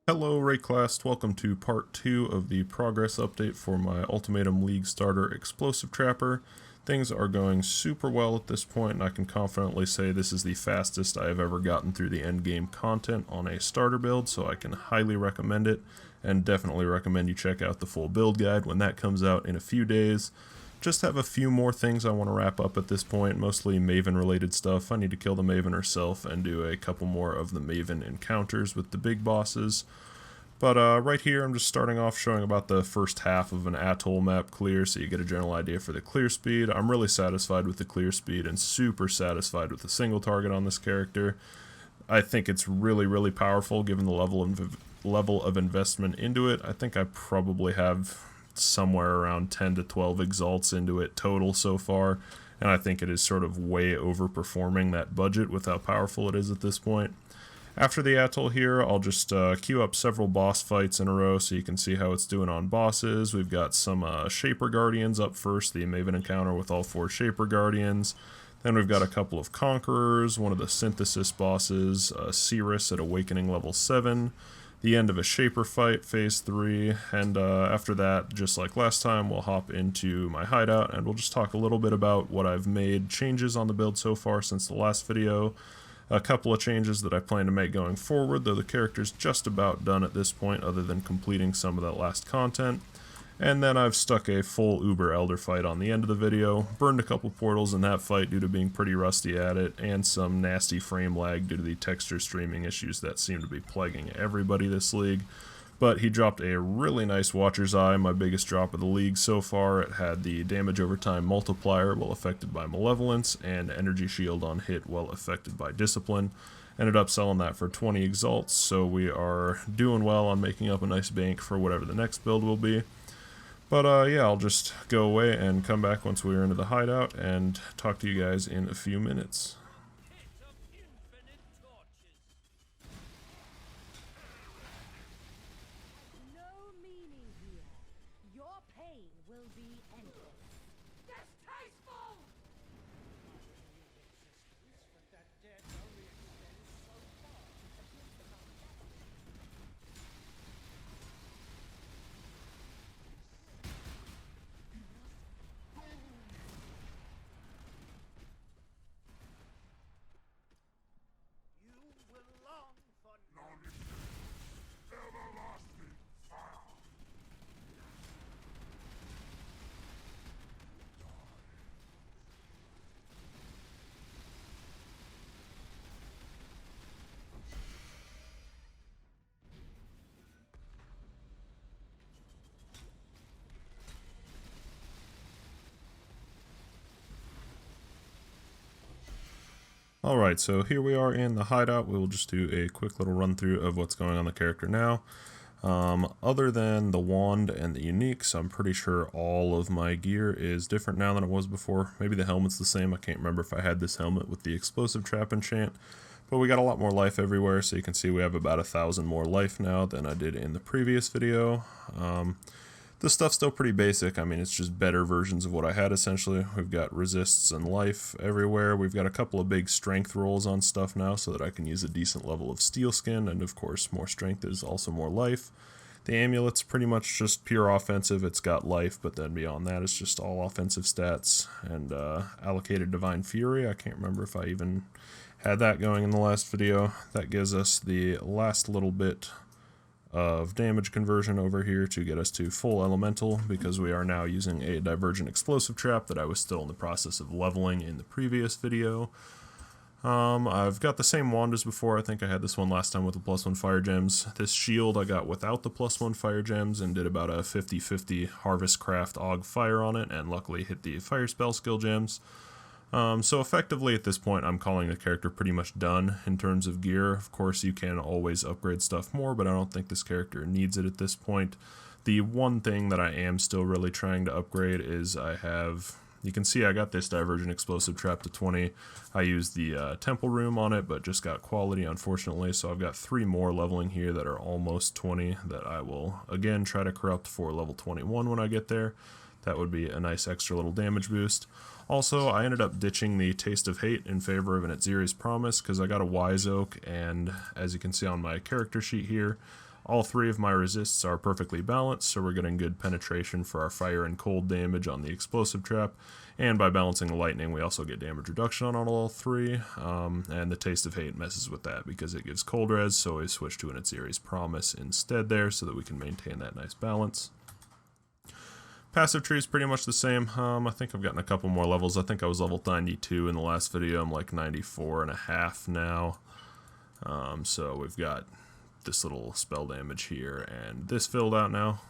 Hello Rayclast, welcome to part 2 of the progress update for my Ultimatum League starter Explosive Trapper. Things are going super well at this point, and I can confidently say this is the fastest I have ever gotten through the endgame content on a starter build, so I can highly recommend it, and definitely recommend you check out the full build guide when that comes out in a few days. Just have a few more things I want to wrap up at this point, mostly Maven related stuff. I need to kill the Maven herself and do a couple more of the Maven encounters with the big bosses. But right here I'm just starting off showing about the first half of an atoll map clear, so you get a general idea for the clear speed. I'm really satisfied with the clear speed and super satisfied with the single target on this character. I think it's really powerful given the level of investment into it. I think I probably have somewhere around 10 to 12 exalts into it total so far, and I think it is sort of way overperforming that budget with how powerful it is at this point. After the atoll here, I'll just queue up several boss fights in a row so you can see how it's doing on bosses. We've got some Shaper Guardians up first, the Maven encounter with all 4 Shaper Guardians. Then we've got a couple of Conquerors, one of the Synthesis bosses, Cirrus at Awakening level 7, the end of a Shaper fight, phase 3, and after that, just like last time, we'll hop into my hideout and we'll just talk a little bit about what I've made changes on the build so far since the last video. A couple of changes that I plan to make going forward, though the character's just about done at this point other than completing some of that last content. And then I've stuck a full Uber Elder fight on the end of the video, burned a couple portals in that fight due to being pretty rusty at it, and some nasty frame lag due to the texture streaming issues that seem to be plaguing everybody this league. But he dropped a really nice Watcher's Eye, my biggest drop of the league so far. It had the damage over time multiplier while affected by Malevolence, and energy shield on hit while affected by Discipline. Ended up selling that for 20 exalts, so we are doing well on making up a nice bank for whatever the next build will be. But yeah, I'll just go away and come back once we're into the hideout and talk to you guys in a few minutes. Alright, so here we are in the hideout. We'll just do a quick little run through of what's going on the character now. Other than the wand and the uniques, I'm pretty sure all of my gear is different now than it was before. Maybe the helmet's the same. I can't remember if I had this helmet with the explosive trap enchant. But we got a lot more life everywhere, so you can see we have about 1,000 more life now than I did in the previous video. This stuff's still pretty basic. I mean, it's just better versions of what I had, essentially. We've got resists and life everywhere. We've got a couple of big strength rolls on stuff now so that I can use a decent level of steel skin, and of course, more strength is also more life. The amulet's pretty much just pure offensive. It's got life, but then beyond that, it's just all offensive stats. And allocated Divine Fury, I can't remember if I even had that going in the last video. That gives us the last little bit of damage conversion over here to get us to full elemental, because we are now using a divergent explosive trap that I was still in the process of leveling in the previous video. I've got the same wand as before. I think I had this one last time with the +1 fire gems. This shield I got without the +1 fire gems and did about a 50-50 harvest craft aug fire on it, and luckily hit the fire spell skill gems. So effectively at this point I'm calling the character pretty much done in terms of gear. Of course you can always upgrade stuff more, but I don't think this character needs it at this point. The one thing that I am still really trying to upgrade is you can see I got this Divergent Explosive Trap to 20. I used the Temple Room on it, but just got Quality unfortunately, so I've got 3 more leveling here that are almost 20 that I will again try to corrupt for level 21 when I get there. That would be a nice extra little damage boost. Also, I ended up ditching the Taste of Hate in favor of an Etziri's Promise because I got a Wise Oak, and as you can see on my character sheet here, All three of my resists are perfectly balanced, so we're getting good penetration for our fire and cold damage on the explosive trap. And by balancing the lightning, we also get damage reduction on all three. And the Taste of Hate messes with that because it gives cold res, so we switch to an Itsiri's Promise instead there so that we can maintain that nice balance. Passive tree is pretty much the same. I think I've gotten a couple more levels. I think I was level 92 in the last video. I'm like 94.5 now. So we've got this little spell damage here and this filled out now.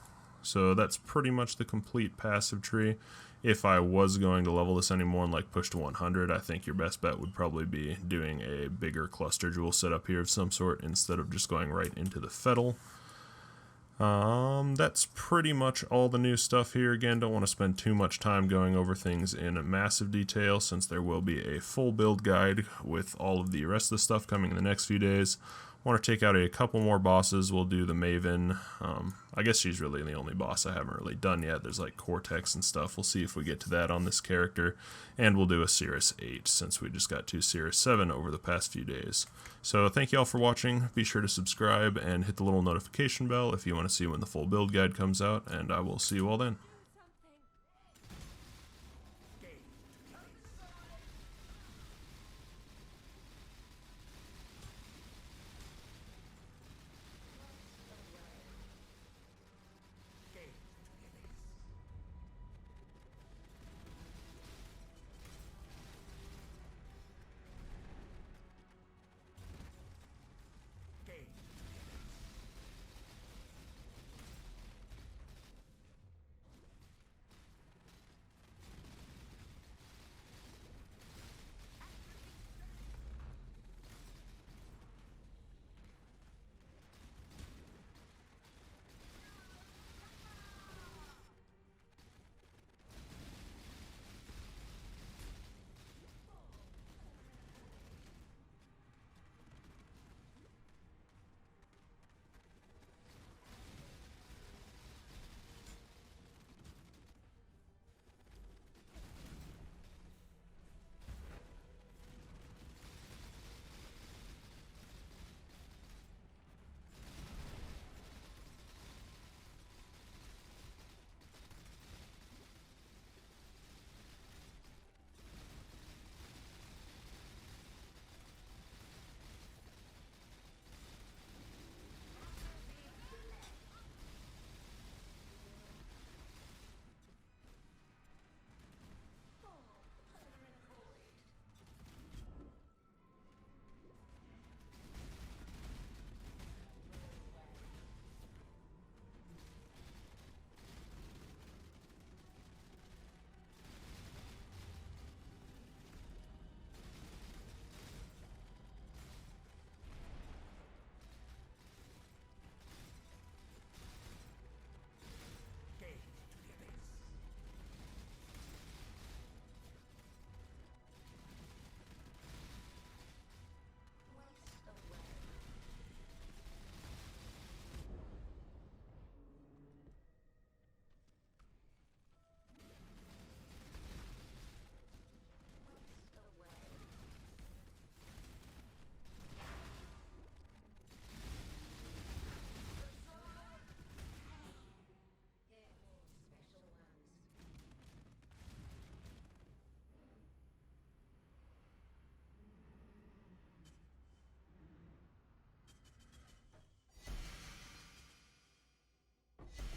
So that's pretty much the complete passive tree. If I was going to level this anymore and like push to 100, I think your best bet would probably be doing a bigger cluster jewel setup here of some sort instead of just going right into the Fettle. That's pretty much all the new stuff here. Again, don't want to spend too much time going over things in massive detail since there will be a full build guide with all of the rest of the stuff coming in the next few days. Want to take out a couple more bosses. We'll do the Maven. I guess she's really the only boss I haven't really done yet. There's like Cortex and stuff. We'll see if we get to that on this character. And we'll do a Cirrus 8 since we just got to Cirrus 7 over the past few days. So thank you all for watching. Be sure to subscribe and hit the little notification bell if you want to see when the full build guide comes out. And I will see you all then.